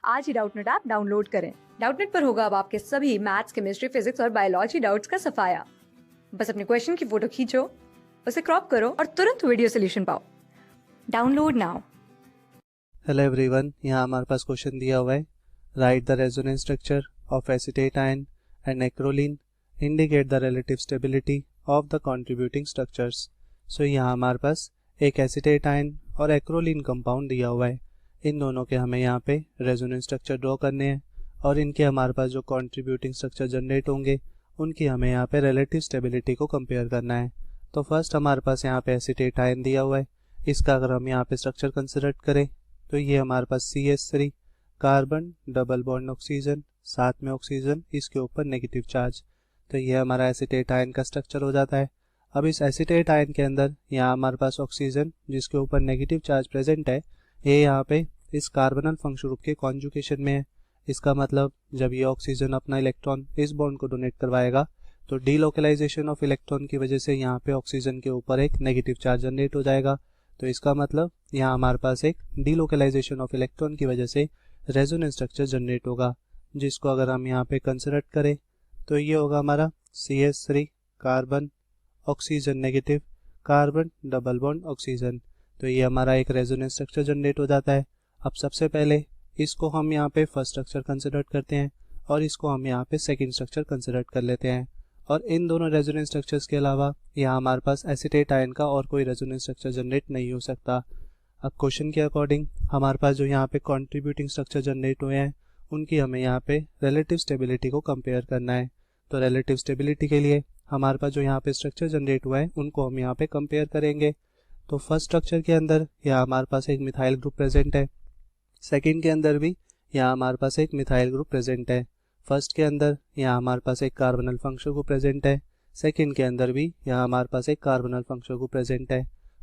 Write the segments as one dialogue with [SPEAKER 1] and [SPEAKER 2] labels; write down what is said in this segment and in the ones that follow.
[SPEAKER 1] आज ही Doubtnut app download करें। Doubtnut पर होगा अब आपके सभी मैथ्स, केमिस्ट्री, फिजिक्स और बायोलॉजी डाउट्स का सफाया। बस अपने क्वेश्चन की फोटो खींचो, उसे क्रॉप करो और तुरंत वीडियो सोल्यूशन पाओ। Download now.
[SPEAKER 2] हेलो एवरीवन, यहाँ हमारे पास क्वेश्चन दिया हुआ है। Write the resonance structure of acetate ion and acrolein, indicate the relative stability of the contributing structures. So यहाँ हमारे पास एक एसीटेट आयन और एक्रोलीन कंपाउंड दिया हुआ है। इन दोनों के हमें यहाँ पे रेजोनेंस स्ट्रक्चर ड्रॉ करने हैं और इनके हमारे पास जो कंट्रीब्यूटिंग स्ट्रक्चर जनरेट होंगे उनकी हमें यहाँ पे रिलेटिव स्टेबिलिटी को कंपेयर करना है। तो फर्स्ट हमारे पास यहाँ पे एसीटेट आयन दिया हुआ है। इसका अगर हम यहाँ पे स्ट्रक्चर कंसिडर करें तो ये हमारे पास CH3 carbon double bond oxygen, साथ में ऑक्सीजन, इसके ऊपर नेगेटिव चार्ज। तो ये हमारा एसीटेट आयन का स्ट्रक्चर हो जाता है। अब इस एसीटेट आयन के अंदर यहाँ हमारे पास ऑक्सीजन जिसके ऊपर नेगेटिव चार्ज प्रेजेंट है, ये यहाँ पे इस कार्बनल फंक्शन ग्रुप के कॉन्जुगेशन में है। इसका मतलब जब ये ऑक्सीजन अपना इलेक्ट्रॉन इस बॉन्ड को डोनेट करवाएगा तो डीलोकलाइजेशन ऑफ इलेक्ट्रॉन की वजह से यहाँ पे ऑक्सीजन के ऊपर एक नेगेटिव चार्ज जनरेट हो जाएगा। तो इसका मतलब यहाँ हमारे पास एक डीलोकलाइजेशन ऑफ इलेक्ट्रॉन की वजह से रेजोनेंस स्ट्रक्चर जनरेट होगा, जिसको अगर हम यहाँ पे कंसिडर करें तो ये होगा हमारा CH3 carbon oxygen negative carbon double bond oxygen. तो ये हमारा एक रेजोनेंस स्ट्रक्चर जनरेट हो जाता है। अब सबसे पहले इसको हम यहाँ पे फर्स्ट स्ट्रक्चर कंसिडर करते हैं और इसको हम यहाँ पे सेकंड स्ट्रक्चर कंसिडर कर लेते हैं। और इन दोनों रेजोनेंस स्ट्रक्चर्स के अलावा यहाँ हमारे पास एसीटेट आयन का और कोई रेजोनेंस स्ट्रक्चर जनरेट नहीं हो सकता। अब क्वेश्चन के अकॉर्डिंग हमारे पास जो यहाँ पे कंट्रीब्यूटिंग स्ट्रक्चर जनरेट हुए हैं उनकी हमें यहाँ पे रिलेटिव स्टेबिलिटी को कंपेयर करना है। तो रिलेटिव स्टेबिलिटी के लिए हमारे पास जो यहाँ पे स्ट्रक्चर जनरेट हुआ है उनको हम यहाँ पे कंपेयर करेंगे। तो फर्स्ट स्ट्रक्चर के अंदर यहाँ हमारे पास एक मिथाइल ग्रुप प्रेजेंट है, सेकंड के अंदर भी यहाँ हमारे पास एक मिथाइल ग्रुप प्रेजेंट है। फर्स्ट के अंदर यहाँ हमारे पास एक कार्बनल फंक्शन ग्रुप प्रेजेंट है, सेकंड के अंदर भी यहाँ हमारे पास एक कार्बनल फंक्शन ग्रुप प्रेजेंट है।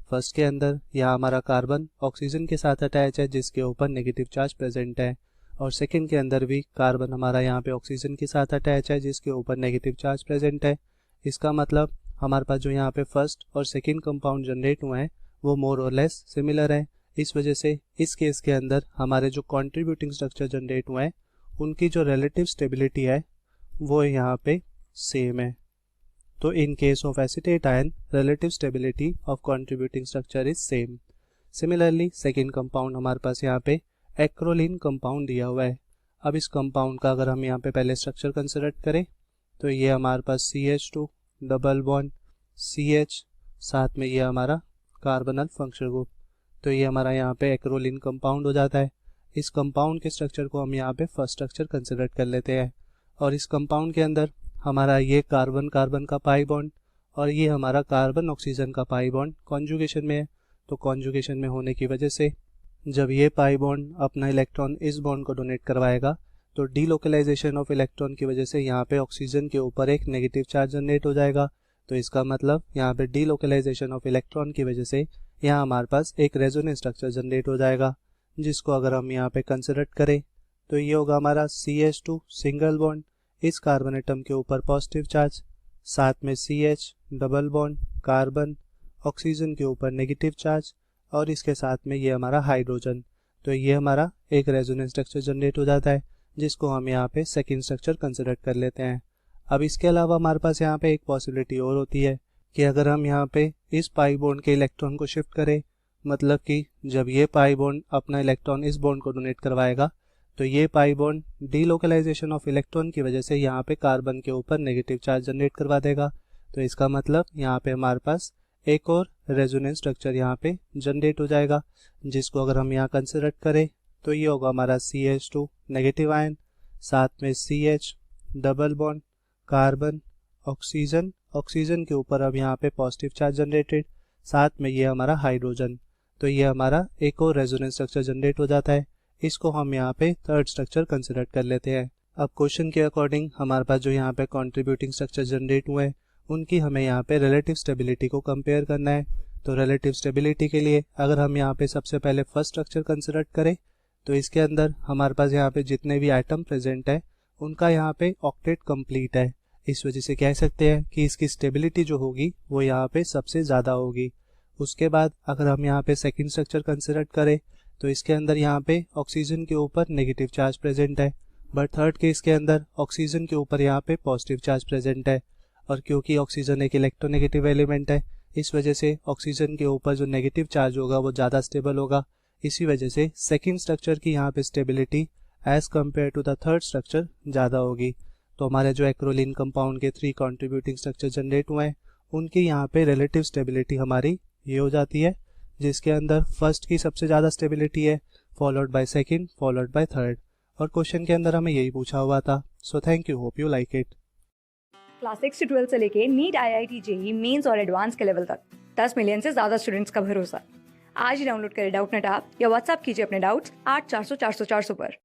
[SPEAKER 2] फर्स्ट के अंदर यहाँ हमारा कार्बन ऑक्सीजन के साथ अटैच है जिसके ऊपर नेगेटिव चार्ज प्रेजेंट है, और सेकंड के अंदर भी कार्बन हमारा यहाँ पे ऑक्सीजन के साथ अटैच है जिसके ऊपर नेगेटिव चार्ज प्रेजेंट है। इसका मतलब हमारे पास जो यहाँ पे फर्स्ट और सेकंड कंपाउंड जनरेट हुए हैं वो मोर और लेस सिमिलर है। इस वजह से इस केस के अंदर हमारे जो कंट्रीब्यूटिंग स्ट्रक्चर जनरेट हुए हैं उनकी जो रिलेटिव स्टेबिलिटी है वो यहाँ पे सेम है। तो in case of acetate ion relative stability of contributing structure is same. Similarly second compound हमारे पास यहाँ पे एक्रोलीन कंपाउंड दिया हुआ है। अब इस कंपाउंड का अगर हम यहाँ पे पहले स्ट्रक्चर कंसिडर करें तो ये हमारे पास CH2 डबल बॉन्ड CH, साथ में ये हमारा कार्बनल फंक्शन ग्रुप। तो ये हमारा यहाँ पे एक्रोलीन कंपाउंड हो जाता है। इस कंपाउंड के स्ट्रक्चर को हम यहाँ पे फर्स्ट स्ट्रक्चर कंसिडर कर लेते हैं और इस कंपाउंड के अंदर हमारा ये कार्बन कार्बन का पाई बॉन्ड और ये हमारा कार्बन ऑक्सीजन का पाई बॉन्ड कॉन्जुगेशन में है। तो कॉन्जुगेशन में होने की वजह से जब ये पाई बॉन्ड अपना इलेक्ट्रॉन इस बॉन्ड को डोनेट करवाएगा तो डीलोकलाइजेशन ऑफ इलेक्ट्रॉन की वजह से यहाँ पे ऑक्सीजन के ऊपर एक नेगेटिव चार्ज जनरेट हो जाएगा। तो इसका मतलब यहाँ पे डीलोकलाइजेशन ऑफ इलेक्ट्रॉन की वजह से यहाँ हमारे पास एक रेजोनेंस स्ट्रक्चर जनरेट हो जाएगा, जिसको अगर हम यहाँ पे कंसिडर करें तो ये होगा हमारा CH2 सिंगल बॉन्ड, इस कार्बन एटम के ऊपर पॉजिटिव चार्ज, साथ में CH double bond carbon oxygen के ऊपर नेगेटिव चार्ज और इसके साथ में ये हमारा हाइड्रोजन। तो ये हमारा एक रेजोनेंस स्ट्रक्चर जनरेट हो जाता है, जिसको हम यहाँ पे सेकंड स्ट्रक्चर कंसिडर कर लेते हैं। अब इसके अलावा हमारे पास यहाँ पे एक पॉसिबिलिटी और होती है कि अगर हम यहाँ पे इस पाई बॉन्ड के इलेक्ट्रॉन को शिफ्ट करें, मतलब कि जब ये पाई बॉन्ड अपना इलेक्ट्रॉन इस बॉन्ड को डोनेट करवाएगा तो ये pi bond delocalization of electron की वजह से यहाँ पे कार्बन के ऊपर नेगेटिव चार्ज जनरेट करवा देगा। तो इसका मतलब यहाँ पे हमारे पास एक और रेजोनेंस स्ट्रक्चर यहाँ पे जनरेट हो जाएगा, जिसको अगर हम यहाँ कंसिडर करें तो ये होगा हमारा CH2 नेगेटिव आयन, साथ में CH double bond carbon oxygen, oxygen के ऊपर अब यहाँ पे पॉजिटिव चार्ज जनरेटेड, साथ में ये हमारा हाइड्रोजन। तो ये हमारा एक और रेजोनेंस स्ट्रक्चर जनरेट हो जाता है। इसको हम यहाँ पे थर्ड स्ट्रक्चर कंसिडर कर लेते हैं। अब क्वेश्चन के अकॉर्डिंग हमारे पास जो यहाँ पे कंट्रीब्यूटिंग स्ट्रक्चर जनरेट हुए हैं उनकी हमें यहाँ पे रिलेटिव स्टेबिलिटी को कंपेयर करना है। तो रिलेटिव स्टेबिलिटी के लिए अगर हम यहाँ पे सबसे पहले फर्स्ट स्ट्रक्चर कंसिडर करें तो इसके अंदर हमारे पास यहाँ पे जितने भी आइटम प्रेजेंट है उनका यहाँ पे ऑक्टेट कंप्लीट है। इस वजह से कह सकते हैं कि इसकी स्टेबिलिटी जो होगी वो यहाँ पे सबसे ज़्यादा होगी। उसके बाद अगर हम यहाँ पे सेकंड स्ट्रक्चर कंसिडर करें तो इसके अंदर यहाँ पे ऑक्सीजन के ऊपर नेगेटिव चार्ज प्रेजेंट है, बट थर्ड केस के अंदर ऑक्सीजन के ऊपर यहाँ पे पॉजिटिव चार्ज प्रेजेंट है। और क्योंकि ऑक्सीजन एक इलेक्ट्रोनेगेटिव एलिमेंट है, इस वजह से ऑक्सीजन के ऊपर जो नेगेटिव चार्ज होगा वो ज़्यादा स्टेबल होगा। इसी वजह से सेकेंड स्ट्रक्चर की यहाँ पे stability as compared to the third structure ज़्यादा होगी। तो हमारे जो एक्रोलीन कंपाउंड के 3 कॉन्ट्रीब्यूटिंग स्ट्रक्चर जनरेट हुए हैं उनकी यहाँ पे रिलेटिव स्टेबिलिटी हमारी ये हो जाती है, जिसके अंदर फर्स्ट की सबसे ज़्यादा स्टेबिलिटी है, followed by second, followed by third. और क्वेश्चन के अंदर हमें यही पूछा हुआ था। So thank you, hope you like it.
[SPEAKER 1] Class 6 से 12 से लेके नीट, IIT, जेईई मेंस और एडवांस के लेवल तक 10 मिलियन से ज्यादा स्टूडेंट्स का भरोसा। आज ही डाउनलोड करें डाउटनेट ऐप या व्हाट्सएप कीजिए अपने डाउट्स 8400 400 400 पर।